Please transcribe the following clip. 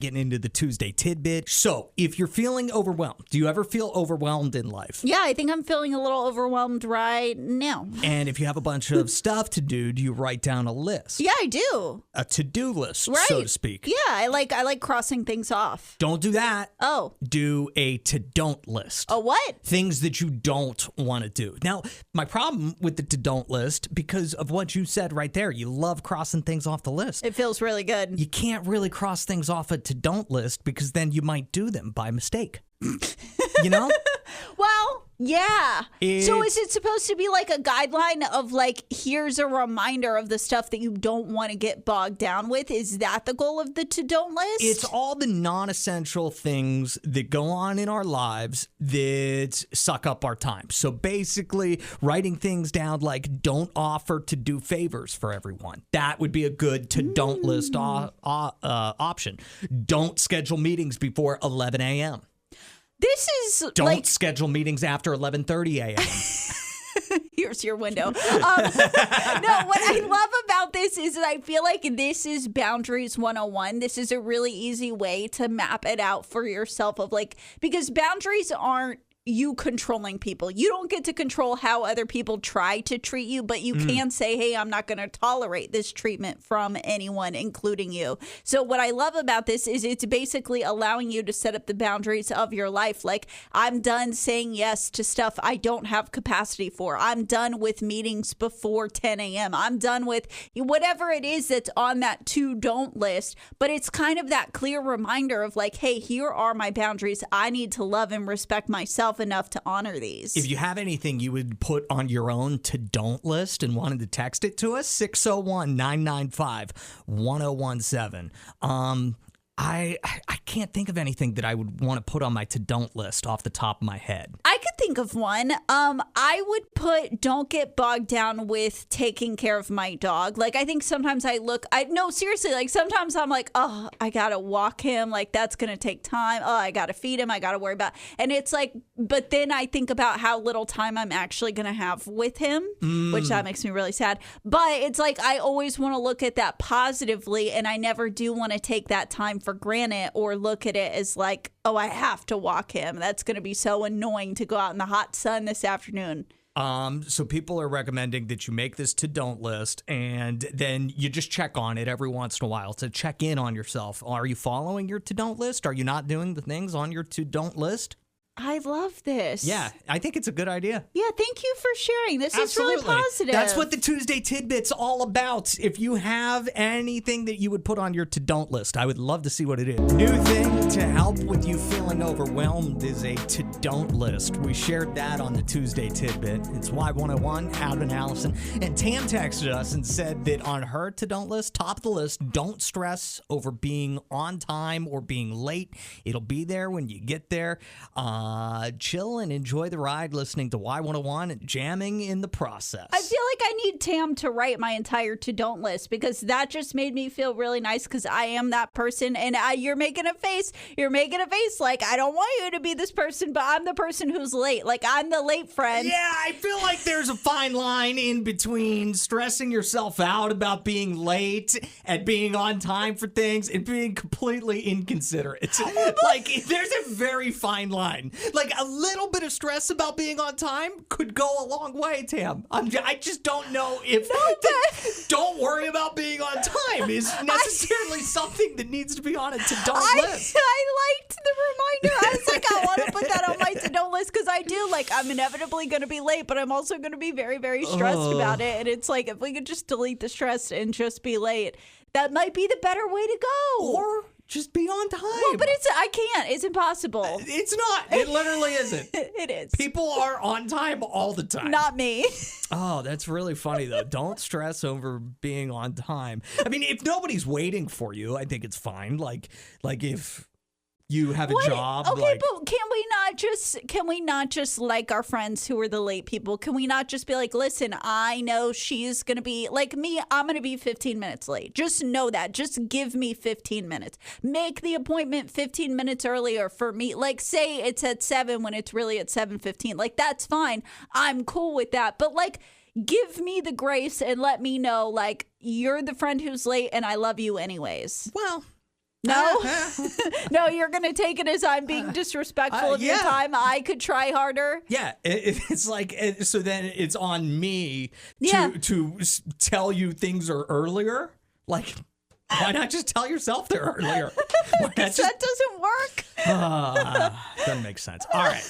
Getting into the Tuesday Tidbit. So, if you're feeling overwhelmed, do you ever feel overwhelmed in life? Yeah, I think I'm feeling a little overwhelmed right now. And if you have a bunch of stuff to do you write down a list? Yeah, I do. A to-do list, Right. so to speak. Yeah, I like crossing things off. Don't do that. Oh. Do a to-don't list. A what? Things that you don't want to do. Now, my problem with the to-don't list, because of what you said right there, you love crossing things off the list. It feels really good. You can't really cross things off a to-don't list because then you might do them by mistake. You know? Well, yeah. So is it supposed to be like a guideline of like, here's a reminder of the stuff that you don't want to get bogged down with? Is that the goal of the to-don't list? It's all the non-essential things that go on in our lives that suck up our time. So basically, writing things down like don't offer to do favors for everyone. That would be a good to-don't list option. Don't schedule meetings before 11 a.m. This is Don't schedule meetings after 11:30 a.m. Here's your window. No, what I love about this is that I feel like this is Boundaries 101. This is a really easy way to map it out for yourself of like, because boundaries aren't you controlling people. You don't get to control how other people try to treat you, but you can say, hey, I'm not going to tolerate this treatment from anyone, including you. So what I love about this is it's basically allowing you to set up the boundaries of your life. Like, I'm done saying yes to stuff I don't have capacity for. I'm done with meetings before 10 a.m. I'm done with whatever it is that's on that to-don't list. But it's kind of that clear reminder of like, hey, here are my boundaries. I need to love and respect myself enough to honor these. If you have anything you would put on your own to-don't list and wanted to text it to us, 601-995-1017. I can't think of anything that I would want to put on my to-don't list off the top of my head. I could think of one. I would put don't get bogged down with taking care of my dog. Like, I think sometimes seriously, like sometimes I'm like, oh, I got to walk him. Like, that's going to take time. Oh, I got to feed him. I got to worry about. And it's like, but then I think about how little time I'm actually going to have with him, which that makes me really sad. But it's like, I always want to look at that positively, and I never do want to take that time for granted or look at it as like, oh, I have to walk him. That's going to be so annoying to go out in the hot sun this afternoon. So people are recommending that you make this to-don't list and then you just check on it every once in a while to check in on yourself. Are you following your to-don't list? Are you not doing the things on your to-don't list? I love this. Yeah, I think it's a good idea. Yeah, thank you for sharing. This Absolutely. is really positive. That's what the Tuesday Tidbit's all about. If you have anything that you would put on your to-don't list, I would love to see what it is. New thing to help with you feeling overwhelmed is a to-don't list. We shared that on the Tuesday Tidbit. It's Y101, Adam and Allison. And Tam texted us and said that on her to-don't list, top of the list, don't stress over being on time or being late. It'll be there when you get there. Chill and enjoy the ride listening to Y101 and jamming in the process. I feel like I need Tam to write my entire to-don't list because that just made me feel really nice because I am that person. And you're making a face. You're making a face like, I don't want you to be this person, but I'm the person who's late. Like, I'm the late friend. Yeah, I feel like there's a fine line in between stressing yourself out about being late and being on time for things and being completely inconsiderate. Like, there's a very fine line. Like, a little bit of stress about being on time could go a long way, Tam. I just don't know if don't worry about being on time is necessarily something that needs to be on a to-don't list. I liked the reminder. I was like, I want to put that on my to-don't list because I do. Like, I'm inevitably going to be late, but I'm also going to be very, very stressed about it. And it's like, if we could just delete the stress and just be late, that might be the better way to go. Or just be on time. Well, but I can't. It's impossible. It's not. It literally isn't. It is. People are on time all the time. Not me. Oh, that's really funny, though. Don't stress over being on time. I mean, if nobody's waiting for you, I think it's fine. Like if you have a job. Okay, but can we not just like our friends who are the late people? Can we not just be like, listen, I know she's going to be like me. I'm going to be 15 minutes late. Just know that. Just give me 15 minutes. Make the appointment 15 minutes earlier for me. Like, say it's at 7 when it's really at 7:15. Like, that's fine. I'm cool with that. But like, give me the grace and let me know, like, you're the friend who's late and I love you anyways. Well, No, no, you're gonna take it as I'm being disrespectful of your time. I could try harder. Yeah, it's like so. Then it's on me to tell you things are earlier. Like, why not just tell yourself they're earlier? That doesn't work. Doesn't make sense. All right.